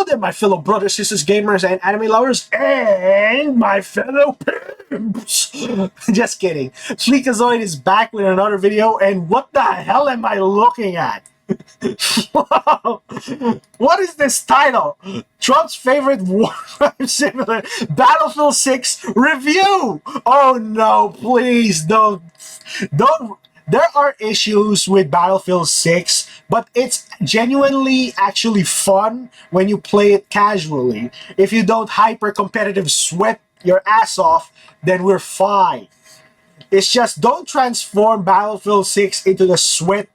there, my fellow brothers, sisters, gamers, and anime lovers, and my fellow pimps. Just kidding. Fleekazoid is back with another video, and what the hell am I looking at? What is this title? Trump's favorite war simulator, Battlefield 6 review. Oh no, please don't. There are issues with Battlefield 6, but it's genuinely actually fun when you play it casually. If you don't hyper competitive sweat your ass off, then we're fine. It's just don't transform Battlefield 6 into the sweat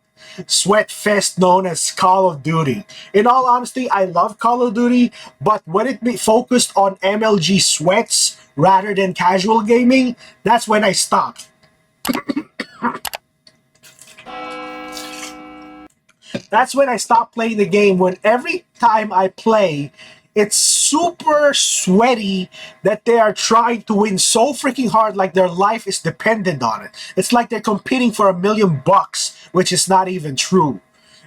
fest known as Call of Duty. In all honesty, I love Call of Duty, but when it be focused on MLG sweats rather than casual gaming, that's when I stopped. That's when I stopped playing the game, when every time I play, it's super sweaty that they are trying to win so freaking hard like their life is dependent on it. It's like they're competing for $1 million, which is not even true.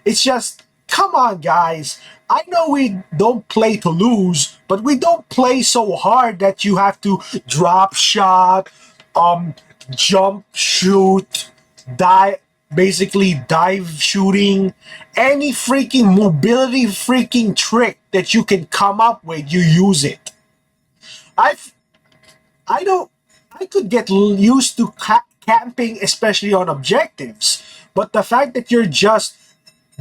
It's just, come on guys. I know we don't play to lose, but we don't play so hard that you have to drop shot, jump shoot, basically dive shooting, any freaking mobility freaking trick that you can come up with, you use it. I could get used to camping, especially on objectives, but the fact that you're just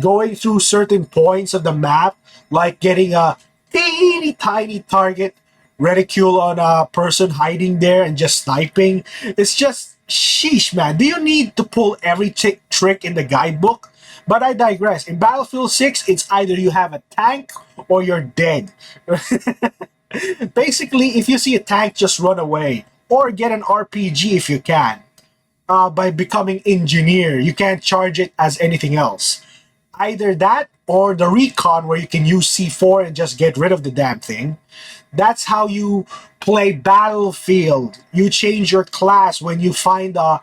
going through certain points of the map, like getting a teeny tiny target reticule on a person hiding there and just sniping, it's just sheesh, man. Do you need to pull every trick in the guidebook? But I digress. In Battlefield 6, it's either you have a tank or you're dead. Basically, if you see a tank, just run away. Or get an RPG if you can. By becoming engineer. You can't charge it as anything else. Either that or the recon where you can use C4 and just get rid of the damn thing. That's how you play Battlefield. You change your class when you find a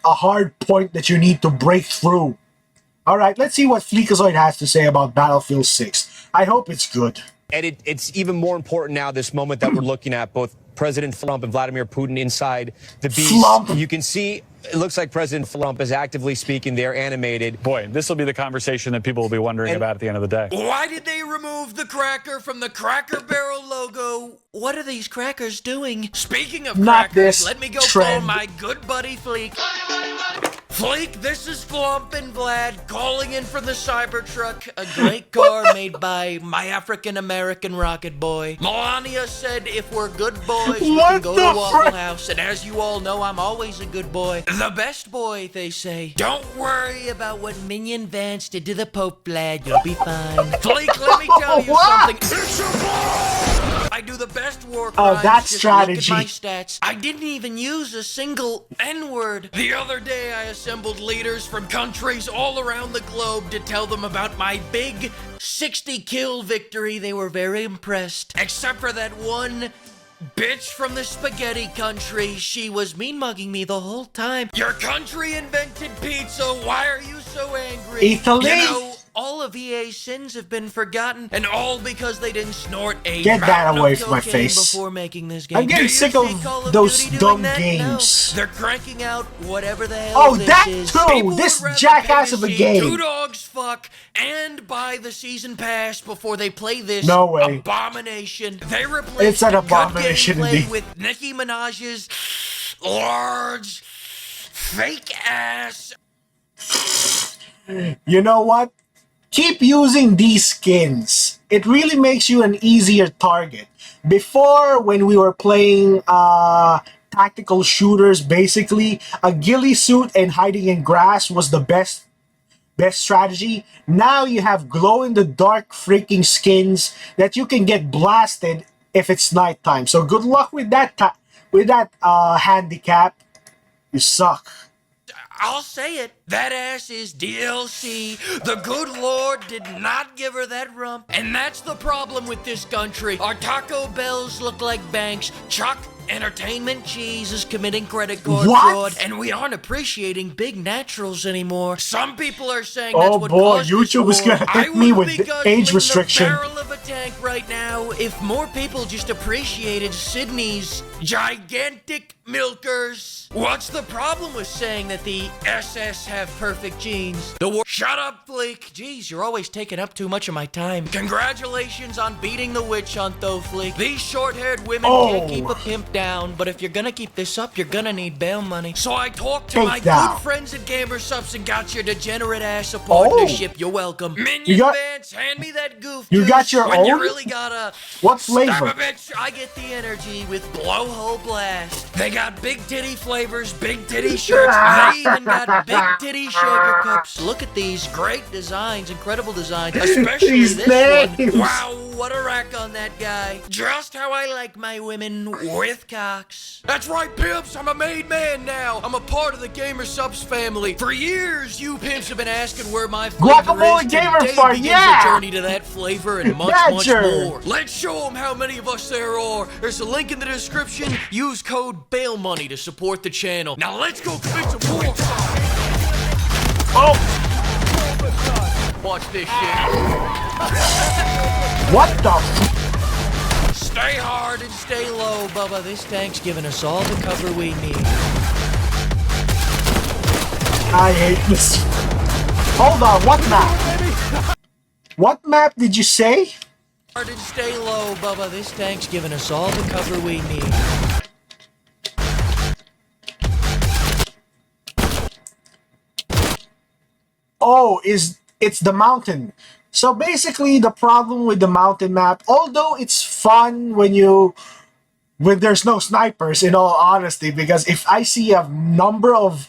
hard point that you need to break through. Alright, let's see what Fleekazoid has to say about Battlefield 6. I hope it's good. And it's even more important now, this moment that we're looking at, both President Trump and Vladimir Putin inside the beast. Flump. You can see, it looks like President Trump is actively speaking there, animated. Boy, this will be the conversation that people will be wondering about at the end of the day. Why did they remove the cracker from the Cracker Barrel logo? What are these crackers doing? Speaking of Not crackers, this let me go trend. call my good buddy Fleek. Fleek, this is Flump and Vlad calling in from the Cybertruck, a great car made by my African-American rocket boy. Melania said if we're good boys, we can go to Waffle House, and as you all know, I'm always a good boy. The best boy, they say. Don't worry about what Minion Vance did to the Pope, Vlad. You'll be fine. Fleek, let me tell you something. It's your boy! I do the best war crimes. Oh, that's Just strategy. Look at my stats. I didn't even use a single N-word. The other day, I assembled leaders from countries all around the globe to tell them about my big 60-kill victory. They were very impressed. Except for that one bitch from the spaghetti country. She was mean-mugging me the whole time. Your country invented pizza. Why are you so angry? Italy? You know, all of EA's sins have been forgotten, and all because they didn't snort a Get that mountain away of from my cocaine face. before making this game. I'm getting Do you sick see of Call of those Duty dumb doing that? games. No, they're cranking out whatever the hell Oh, this that is. too! People This would rather jackass pay of to a see game. Two dogs fuck and buy the season pass before they play this No way. abomination. They replaced It's an the good abomination gameplay indeed. with Nicki Minaj's large fake ass. You know what? Keep using these skins. It really makes you an easier target. Before, when we were playing tactical shooters, basically, a ghillie suit and hiding in grass was the best strategy. Now you have glow-in-the-dark freaking skins that you can get blasted if it's nighttime. So good luck with that handicap. You suck. I'll say it. That ass is DLC. The good Lord did not give her that rump. And that's the problem with this country. Our Taco Bells look like banks. Chuck Entertainment cheese is committing credit card What? fraud, and we aren't appreciating big naturals anymore. Some people are saying that's Oh what boy, caused this YouTube is war. gonna I hit me wouldn't with be the guzzling age restriction. The barrel of a tank right now if more people just appreciated Sydney's gigantic milkers. What's the problem with saying that the SS have perfect genes? Shut up, Fleek. Jeez, you're always taking up too much of my time. Congratulations on beating the witch hunt, though, Fleek. These short-haired women can't keep a pimp down, but if you're gonna keep this up, you're gonna need bail money. So I talked to my down. good friends at Gamersubs and got your degenerate ass a partnership. You're welcome. Minion got- Vance, hand me that goof. You got juice. your when you own? really gotta What stab flavor? a bitch, I get the energy with Blowhole Blast. They got big titty flavors, big titty shirts. They even got big titty shaker cups. Look at these great designs, incredible designs, especially These this names. one. Wow, what a rack on that guy. Just how I like my women with cocks. That's right, pimps. I'm a made man now. I'm a part of the Gamersubs family. For years, you pimps have been asking where my flavor Guacamole is. Gamer Today Fart, begins yeah. the journey to that flavor and much, much Badger. more. Let's show them how many of us there are. There's a link in the description. Use code BAILMONEY to support the channel. Now let's go commit some war. Oh, Watch this shit. what the? Stay hard and stay low, Bubba. This tank's giving us all the cover we need. I hate this. Hold on, what map? What map did you say? Hard and stay low, Bubba. This tank's giving us all the cover we need. Oh, it's the mountain. So basically, the problem with the mountain map, although it's fun when there's no snipers, in all honesty, because if I see a number of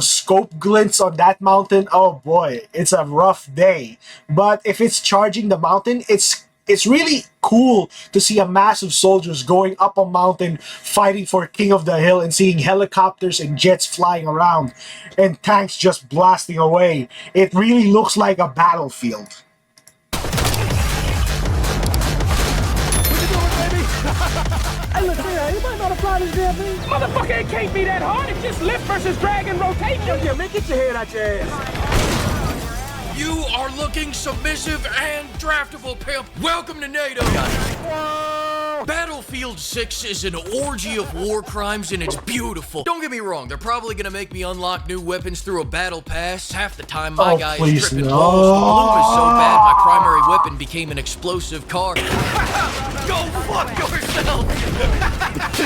scope glints on that mountain, oh boy, it's a rough day. But if it's charging the mountain, it's really cool to see a mass of soldiers going up a mountain fighting for King of the Hill and seeing helicopters and jets flying around and tanks just blasting away. It really looks like a battlefield. Hey, look here, anybody know how to fly this damn thing? Motherfucker, it can't be that hard. It's just lift versus drag and rotation. Yeah, man, get your head out your ass. You are looking submissive and draftable, pimp. Welcome to NATO. Battlefield 6 is an orgy of war crimes and it's beautiful. Don't get me wrong, they're probably gonna make me unlock new weapons through a battle pass. Half the time my Oh, guy is please, tripping no. balls. The blue is so bad my primary weapon became an explosive car. Go fuck yourself!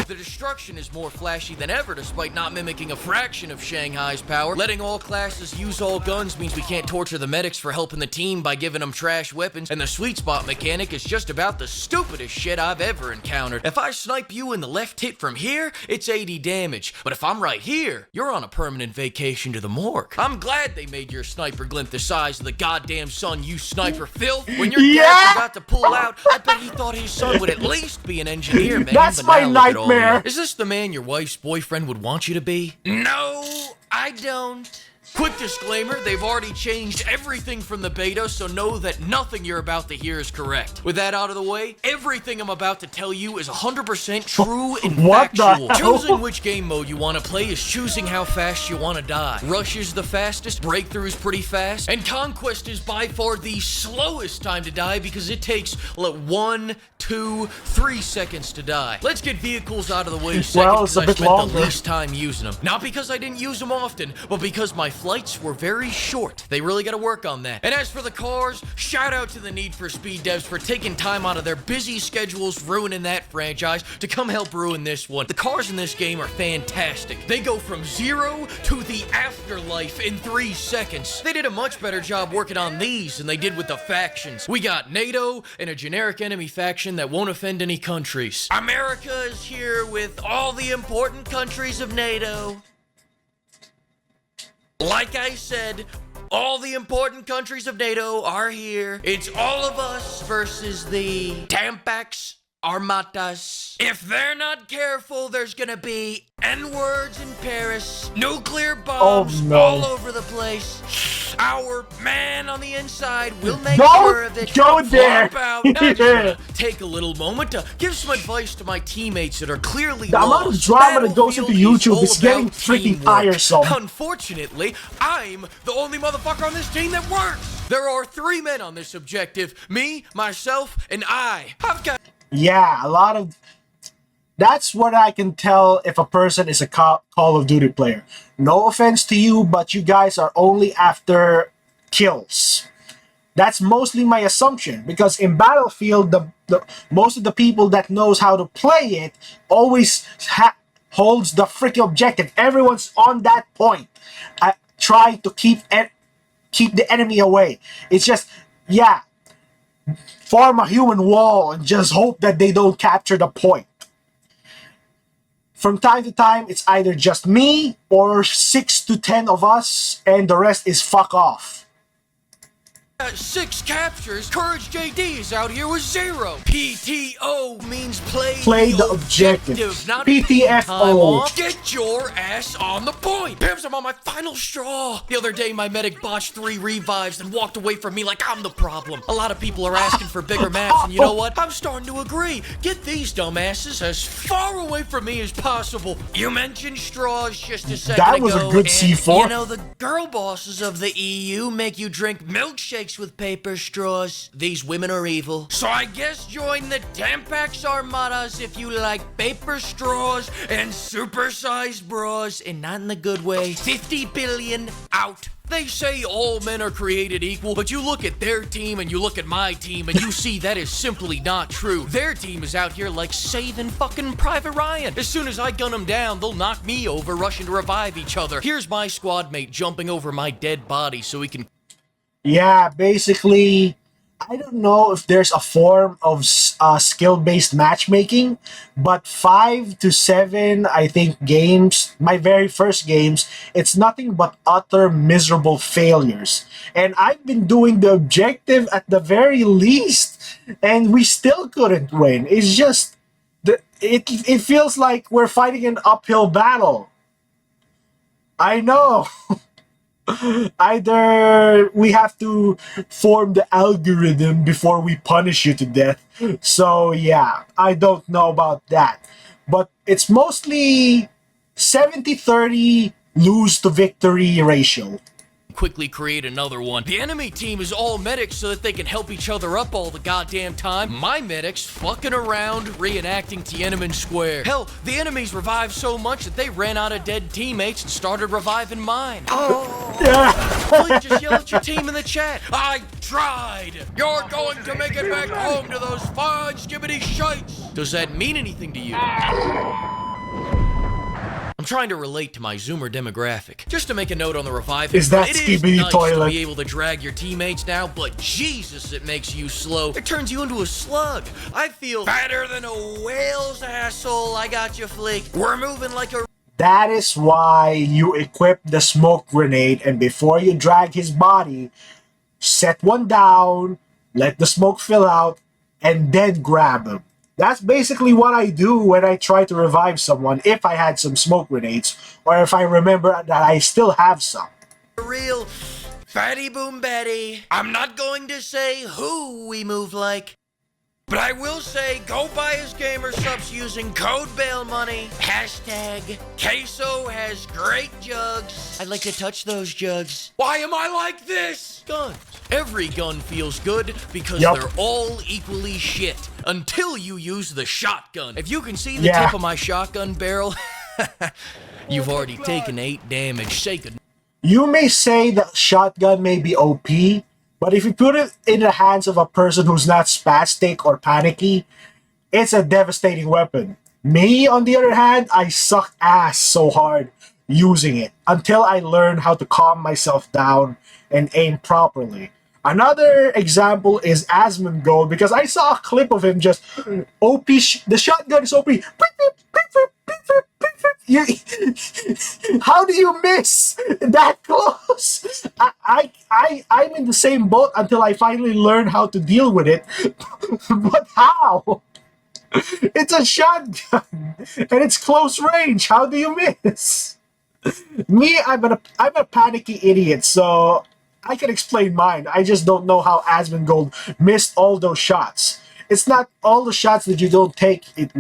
The destruction is more flashy than ever despite not mimicking a fraction of Shanghai's power. Letting all classes use all guns means we can't torture the medics for helping the team by giving them trash weapons, and the sweet spot mechanic is just about the stupidest shit I've ever encountered. If I snipe you in the left hip from here, it's 80 damage, but if I'm right here, you're on a permanent vacation to the morgue. I'm glad they made your sniper glint the size of the goddamn sun, you sniper filth. When your dad forgot to pull out, I bet he thought his son would at least be an engineer, man. That's but my now look at all nightmare. you. Is this the man your wife's boyfriend would want you to be? No, I don't. Quick disclaimer, they've already changed everything from the beta, so know that nothing you're about to hear is correct. With that out of the way, everything I'm about to tell you is 100% true and What the factual. hell? Choosing which game mode you want to play is choosing how fast you want to die. Rush is the fastest, Breakthrough's pretty fast, and Conquest is by far the slowest time to die because it takes, 1, 2, 3 seconds to die. Let's get vehicles out of the way second Well, it's because a I bit spent longer. the least time using them. Not because I didn't use them often, but because my flights were very short. They really got to work on that. And as for the cars, shout out to the Need for Speed devs for taking time out of their busy schedules ruining that franchise to come help ruin this one. The cars in this game are fantastic. They go from 0 to the afterlife in 3 seconds. They did a much better job working on these than they did with the factions. We got NATO and a generic enemy faction that won't offend any countries. America is here with all the important countries of NATO. Like I said, all the important countries of NATO are here. It's all of us versus the Tampax Armatas. If they're not careful, there's gonna be N-words in Paris, nuclear bombs Oh, no. all over the place. Our man on the inside will make Don't sure that go you there. flop out. Now, I just wanna take a little moment to give some advice to my teammates that are clearly The amount of lost. drama that goes into Battlefield YouTube all is getting about freaking teamwork. tiresome. Unfortunately, I'm the only motherfucker on this team that works. There are 3 men on this objective: me, myself, and I. I've got Yeah, a lot of... That's what I can tell if a person is a Call of Duty player. No offense to you, but you guys are only after kills. That's mostly my assumption, because in Battlefield, the most of the people that knows how to play it always holds the freaking objective. Everyone's on that point. I try to keep the enemy away. It's just, yeah, form a human wall and just hope that they don't capture the point. From time to time, it's either just me or 6 to 10 of us, and the rest is fuck off. 6 captures. Courage JD is out here with 0. PTO means Play the objective. Not PTFO. time off. Get your ass on the point. Pims, I'm on my final straw. The other day, my medic botched 3 revives and walked away from me like I'm the problem. A lot of people are asking for bigger maps, and you know what? I'm starting to agree. Get these dumbasses as far away from me as possible. You mentioned straws just a second ago. That was a good and, C4. You know, the girl bosses of the EU make you drink milkshakes with paper straws. These women are evil. So I guess join the Tampax Armadas if you like paper straws and supersized bras, and not in the good way. 50 billion out. They say all men are created equal, but you look at their team and you look at my team and you see that is simply not true. Their team is out here like Saving fucking Private Ryan. As soon as I gun them down, they'll knock me over, rushing to revive each other. Here's my squad mate jumping over my dead body so he can... Yeah, basically, I don't know if there's a form of skill-based matchmaking, but 5 to 7, I think, games, my very first games, it's nothing but utter miserable failures. And I've been doing the objective at the very least, and we still couldn't win. It's just, it feels like we're fighting an uphill battle. I know. Either we have to form the algorithm before we punish you to death. So yeah, I don't know about that. But it's mostly 70-30 lose to victory ratio. quickly create another one. The enemy team is all medics so that they can help each other up all the goddamn time. My medics fucking around reenacting Tiananmen Square. Hell, the enemies revived so much that they ran out of dead teammates and started reviving mine. Please just yell at your team in the chat. I tried. You're going to make it back home to those fine skibbity shites. Does that mean anything to you? I'm trying to relate to my Zoomer demographic. Just to make a note on the reviving. Is that it is skibbity nice toilet? to be able to drag your teammates now, but Jesus, it makes you slow. It turns you into a slug. I feel fatter than a whale's asshole. I got you, Flake. We're moving like a... That is why you equip the smoke grenade, and before you drag his body, set one down, let the smoke fill out, and then grab him. That's basically what I do when I try to revive someone, if I had some smoke grenades, or if I remember that I still have some. real fatty boom Betty. I'm not going to say who we move like, but I will say go buy his gamer subs using code BAILMONEY. Hashtag Queso has great jugs. I'd like to touch those jugs. Why am I like this? Guns. Every gun feels good because Yup. they're all equally shit. Until you use the shotgun. If you can see the Yeah. tip of my shotgun barrel, you've already taken 8 damage. Say good. You may say that shotgun may be OP, but if you put it in the hands of a person who's not spastic or panicky, it's a devastating weapon. Me, on the other hand, I suck ass so hard using it until I learn how to calm myself down and aim properly. Another example is Asmongold, because I saw a clip of him just OP. The shotgun is OP. How do you miss that close? I'm in the same boat until I finally learn how to deal with it. But how? It's a shotgun and it's close range. How do you miss? Me, I'm a panicky idiot, so I can explain mine. I just don't know how Asmongold missed all those shots. It's not all the shots that you don't take, it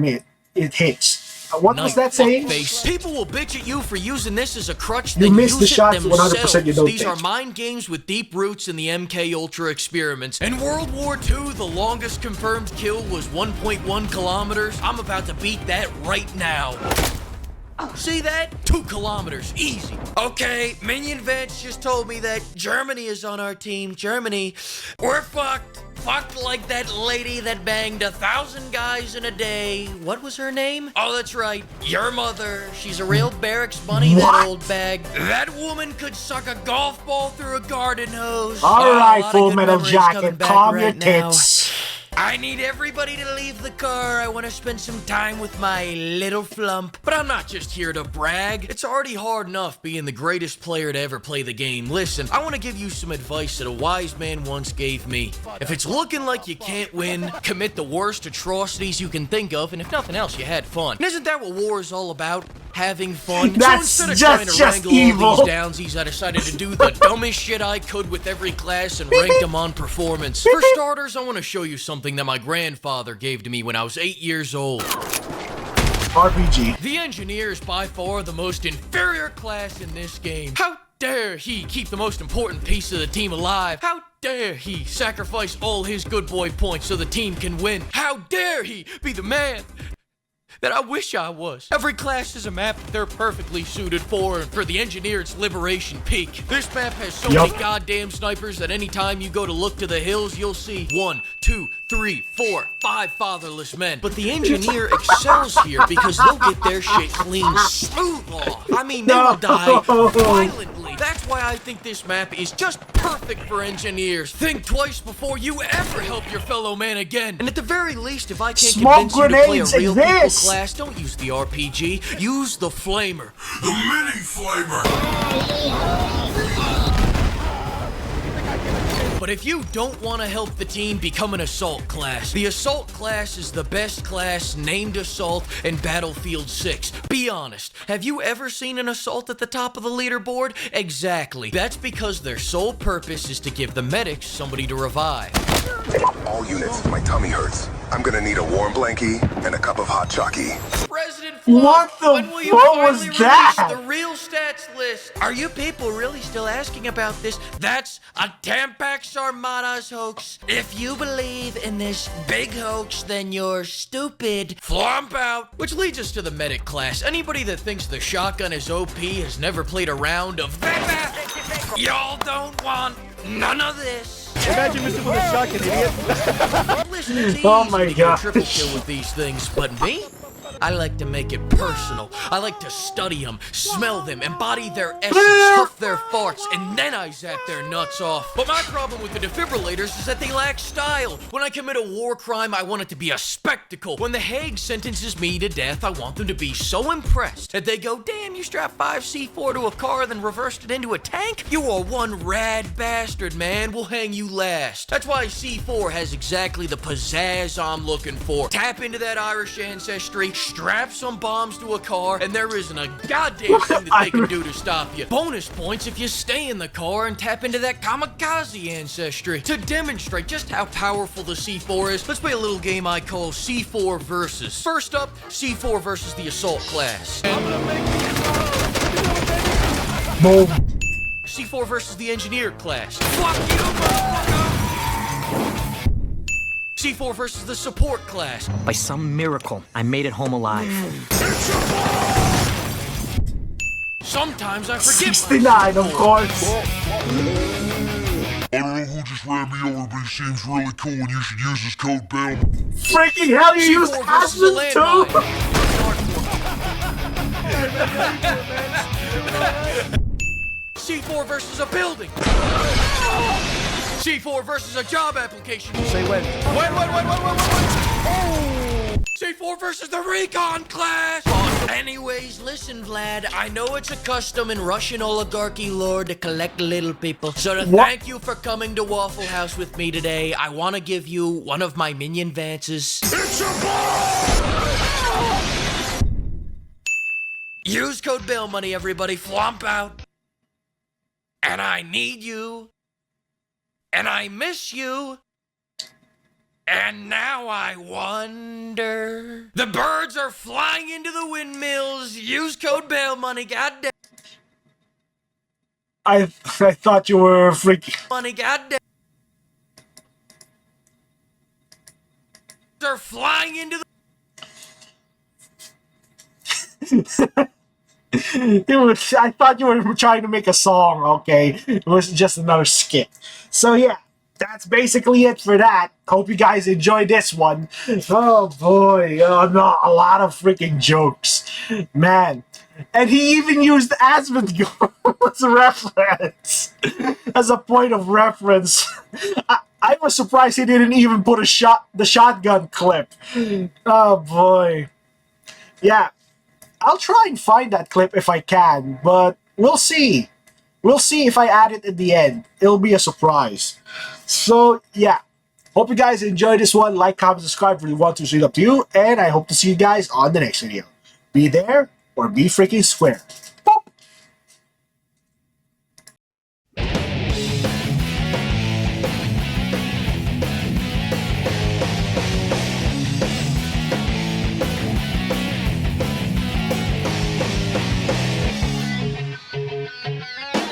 hits. What was that saying? Face. People will bitch at you for using this as a crutch. You then miss the use it shots themselves. 100% you don't These take. are mind games with deep roots in the MK Ultra experiments. In World War II, the longest confirmed kill was 1.1 kilometers. I'm about to beat that right now. See that? 2 kilometers. Easy. Okay, Minion Vance just told me that Germany is on our team. Germany. We're fucked. Fucked like that lady that banged 1,000 guys in a day. What was her name? Oh, that's right. Your mother. She's a real barracks bunny, What? that old bag. That woman could suck a golf ball through a garden hose. All Oh, a right, lot of Full good Metal memories coming Jacket, back calm right your now. tits. I need everybody to leave the car. I want to spend some time with my little flump. But I'm not just here to brag. It's already hard enough being the greatest player to ever play the game. Listen, I want to give you some advice that a wise man once gave me. If it's looking like you can't win, commit the worst atrocities you can think of, and if nothing else, you had fun. And isn't that what war is all about? Having fun. That's so instead of just trying to wrangle evil. all these downsies, I decided to do the dumbest shit I could with every class and rank them on performance. For starters, I want to show you something that my grandfather gave to me when I was 8 years old. RPG. The engineer is by far the most inferior class in this game. How dare he keep the most important piece of the team alive? How dare he sacrifice all his good boy points so the team can win? How dare he be the man that I wish I was? Every class is a map that they're perfectly suited for, and for the engineer, it's Liberation Peak. This map has so Yup. many goddamn snipers that anytime you go to look to the hills, you'll see 1, 2, 3, 4, 5 fatherless men. But the engineer excels here because they'll get their shit clean smooth off. I mean, they will die violently. That's why I think this map is just perfect for engineers. Think twice before you ever help your fellow man again. And at the very least, if I can't Smoke convince you to play a grenades real people exist. class, don't use the RPG. Use the Flamer. The mini flamer! But if you don't want to help the team, become an Assault class. The Assault class is the best class named Assault in Battlefield 6. Be honest, have you ever seen an Assault at the top of the leaderboard? Exactly. That's because their sole purpose is to give the medics somebody to revive. All units, my tummy hurts. I'm gonna need a warm blankie and a cup of hot chalky. President Flump, What the when will you fuck finally was release that? the real stats list? Are you people really still asking about this? That's a Tampax Armada's hoax. If you believe in this big hoax, then you're stupid. Flump out. Which leads us to the medic class. Anybody that thinks the shotgun is OP has never played a round of Y'all don't want none of this. Imagine missing with a shotgun, idiot. Listen, it's Oh easy my to get a gosh. triple kill with these things, but me? I like to make it personal. I like to study them, smell them, embody their essence, huff their farts, and then I zap their nuts off. But my problem with the defibrillators is that they lack style. When I commit a war crime, I want it to be a spectacle. When The Hague sentences me to death, I want them to be so impressed that they go, damn, you strapped 5C4 to a car, then reversed it into a tank? You are one rad bastard, man. We'll hang you last. That's why C4 has exactly the pizzazz I'm looking for. Tap into that Irish ancestry, strap some bombs to a car, and there isn't a goddamn thing that they can do to stop you. Bonus points if you stay in the car and tap into that kamikaze ancestry. To demonstrate just how powerful the C4 is, let's play a little game I call C4 Versus. First up, C4 versus the Assault class. Boom. C4 versus the Engineer class. Fuck you, motherfucker! C4 versus the Support class. By some miracle, I made it home alive. Sometimes I forget 69, of course. I don't know who just ran me over, but he seems really cool and you should use his code BAIL. Freaking hell, you used C4 versus the Aspen too? landmine. C4 versus a building. C4 versus a job application. Say when. When. Oh! C4 versus the Recon class. Anyways, listen, Vlad. I know it's a custom in Russian oligarchy lore to collect little people. So to What? thank you for coming to Waffle House with me today, I want to give you one of my minion vances. It's a ball! Use code BAIL money, everybody. Flump out. And I need you and I miss you. And now I wonder. The birds are flying into the windmills. Use code bail money, goddamn. I thought you were freaking. Money, goddamn. Are flying into the. I thought you were trying to make a song, okay? It was just another skit. So yeah, that's basically it for that. Hope you guys enjoyed this one. Oh boy, no, a lot of freaking jokes. Man. And he even used Asmongold as a reference. As a point of reference. I was surprised he didn't even put the shotgun clip. Oh boy. Yeah. I'll try and find that clip if I can, but we'll see. We'll see if I add it in the end. It'll be a surprise. So, yeah. Hope you guys enjoyed this one. Like, comment, subscribe if you want to. It's up to you. And I hope to see you guys on the next video. Be there or be freaking square.